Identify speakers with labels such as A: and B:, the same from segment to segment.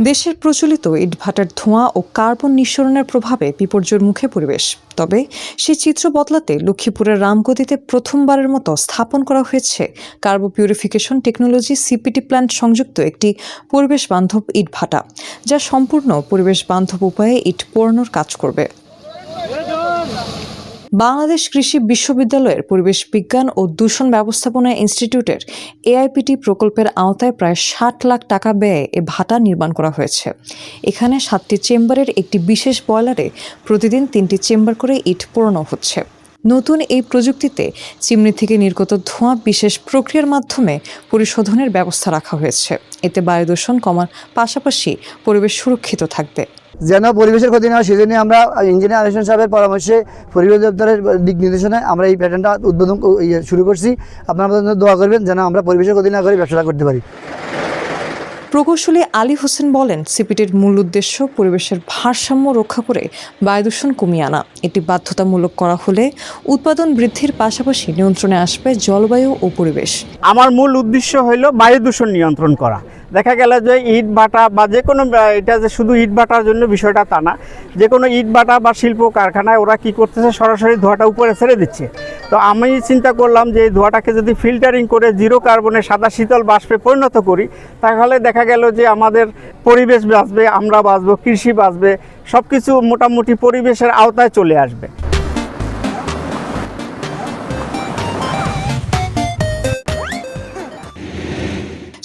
A: দেশের প্রচলিত ইটভাটার ধোঁয়া ও কার্বন নিঃসরণের প্রভাবে বিপর্যয়ের মুখে পরিবেশ। তবে সেই চিত্র বদলাতে লক্ষ্মীপুরের রামগতিতে প্রথমবারের মতো স্থাপন করা হয়েছে কার্বো পিউরিফিকেশন টেকনোলজি সিপিটি প্ল্যান্ট সংযুক্ত একটি পরিবেশ বান্ধব ইটভাটা, যা সম্পূর্ণ পরিবেশ বান্ধব উপায়ে ইট পোড়ানোর কাজ করবে। বাংলাদেশ কৃষি বিশ্ববিদ্যালয়ের পরিবেশ বিজ্ঞান ও দূষণ ব্যবস্থাপনা ইনস্টিটিউটের এআইপিটি প্রকল্পের আওতায় প্রায় ৬০ লাখ টাকা ব্যয়ে এ ভাটা নির্মাণ করা হয়েছে। এখানে ৭টি চেম্বারের একটি বিশেষ বয়লারে প্রতিদিন ৩টি চেম্বার করে ইট পোড়ানো হচ্ছে। নতুন এই প্রযুক্তিতে চিমনি থেকে নির্গত ধোঁয়া বিশেষ প্রক্রিয়ার মাধ্যমে পরিশোধনের ব্যবস্থা রাখা হয়েছে। এতে বায়ু দূষণ কমার পাশাপাশি পরিবেশ সুরক্ষিত থাকবে।
B: যেন পরিবেশের ক্ষতি না হয় সেজন্য আমরা ইঞ্জিনিয়ার আলিশান সাহেবের পরামর্শে পরিবেশ দপ্তরের দিক নির্দেশনায় আমরা এই প্যাটার্নটা উদ্বোধন শুরু করছি। আপনারা আমাদের জন্য দোয়া করবেন যেন আমরা পরিবেশের ক্ষতি না করে ব্যবসাটা করতে পারি।
A: প্রকৌশলী আলী হোসেন বলেন, সিপিটির মূল উদ্দেশ্য পরিবেশের ভারসাম্য রক্ষা করে বায়ু দূষণ কমিয়ে আনা। এটি বাধ্যতামূলক করা হলে উৎপাদন বৃদ্ধির পাশাপাশি নিয়ন্ত্রণে আসবে জলবায়ু ও পরিবেশ।
C: আমার মূল উদ্দেশ্য হলো বায়ু দূষণ নিয়ন্ত্রণ করা। দেখা গেল যে ইট ভাটা বা যে কোনো, এটা যে শুধু ইট ভাটার জন্য বিষয়টা তা না, যে কোনো ইট ভাটা বা শিল্প কারখানায় ওরা কি করতেছে, সরাসরি ধোঁয়াটা উপরে ছেড়ে দিচ্ছে। তো আমি চিন্তা করলাম যে এই ধোঁয়াটাকে যদি ফিল্টারিং করে জিরো কার্বনে সাদা শীতল বাষ্পে পরিণত করি, তাহলে দেখা গেল যে আমাদের পরিবেশ বাঁচবে, আমরা বাঁচবো, কৃষি বাঁচবে, সব কিছু মোটামুটি পরিবেশের আওতায় চলে আসবে।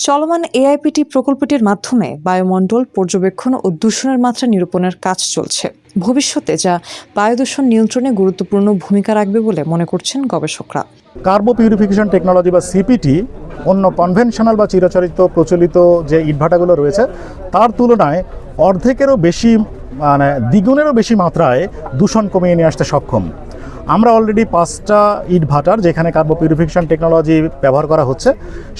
A: চলমান এআইপিটি প্রকল্পটির মাধ্যমে বায়ুমণ্ডল পর্যবেক্ষণ ও দূষণের মাত্রা নিরূপণের কাজ চলছে। ভবিষ্যতে যা বায়ু দূষণ নিয়ন্ত্রণে গুরুত্বপূর্ণ ভূমিকা রাখবে বলে মনে করছেন গবেষকরা।
D: কার্বো পিউরিফিকেশন টেকনোলজি বা সিপিটি অন্য কনভেনশনাল বা চিরাচরিত প্রচলিত যে ইটভাটাগুলো রয়েছে তার তুলনায় অর্ধেকেরও বেশি, মানে দ্বিগুণেরও বেশি মাত্রায় দূষণ কমিয়ে নিয়ে আসতে সক্ষম। আমরা অলরেডি 5টা ইটভাটার যেখানে কার্বো পিউরিফিকেশন টেকনোলজি ব্যবহার করা হচ্ছে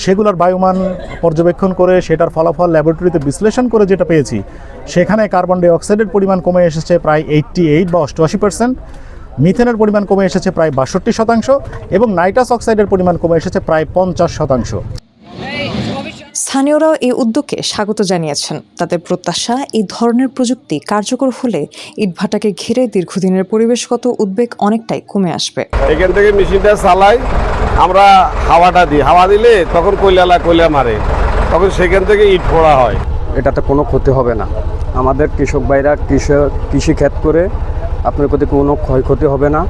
D: সেগুলোর বায়ুমান পর্যবেক্ষণ করে সেটার ফলাফল ল্যাবরেটরিতে বিশ্লেষণ করে যেটা পেয়েছি, সেখানে কার্বন ডাই অক্সাইডের পরিমাণ কমে এসেছে প্রায় 88 বা 88%, মিথেনের পরিমাণ কমে এসেছে প্রায় 62% এবং নাইট্রাস অক্সাইডের পরিমাণ কমে এসেছে প্রায় 50%।
A: স্থানীয়রাও এই উদ্যোগকে স্বাগত জানিয়েছেন। তাদের প্রত্যাশা, এই ধরনের প্রযুক্তি কার্যকর হলে ইটভাটাকে ঘিরে দীর্ঘদিনের পরিবেশগত উদ্বেগ অনেকটাই কমে আসবে।
E: এখান থেকে মেশিনটা চালাই, আমরা হাওয়াটা দিই, হাওয়া দিলে তখন কয়লা মারে, তখন সেখান থেকে ইট পোড়া হয়।
F: এটাতে কোনো ক্ষতি হবে না। আমাদের কৃষক ভাইরা কৃষি ক্ষেত করে, আপনার প্রতি কোনো ক্ষয়ক্ষতি হবে না,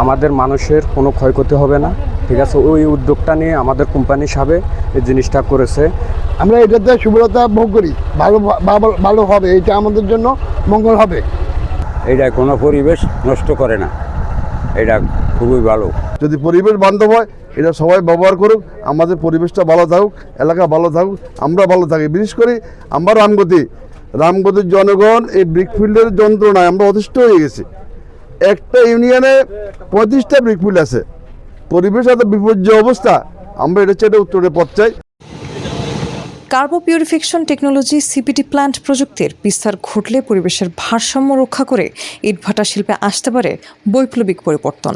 F: আমাদের মানুষের কোনো ক্ষয়ক্ষতি হবে না। ঠিক আছে, ওই উদ্যোগটা নিয়ে আমাদের কোম্পানি সাহেব এই জিনিসটা করেছে।
G: আমরা এটাতে সুবিধা ভোগ করি, ভালো হবে, এটা আমাদের জন্য মঙ্গল হবে।
F: এটা কোনো পরিবেশ নষ্ট করে না, এটা খুবই ভালো।
G: যদি পরিবেশ বান্ধব হয় এটা সবাই ব্যবহার করুক, আমাদের পরিবেশটা ভালো থাকুক, এলাকা ভালো থাকুক, আমরা ভালো থাকি। বিশেষ করে আমরা রামগতির জনগণ এই ব্রিকফিল্ডের যন্ত্রণায় আমরা অতিষ্ঠ হয়ে গেছি। একটা ইউনিয়নে 35টা ব্রিকফিল্ড আছে, পরিবেশ এত বিপর্যয় অবস্থা, আমরা এটা চেয়ে উত্তরে পথ চাই।
A: কার্বো পিউরিফিকেশন টেকনোলজি সিপিটি প্ল্যান্ট প্রযুক্তির বিস্তার ঘটলে পরিবেশের ভারসাম্য রক্ষা করে ইটভাটা শিল্পে আসতে পারে বৈপ্লবিক পরিবর্তন।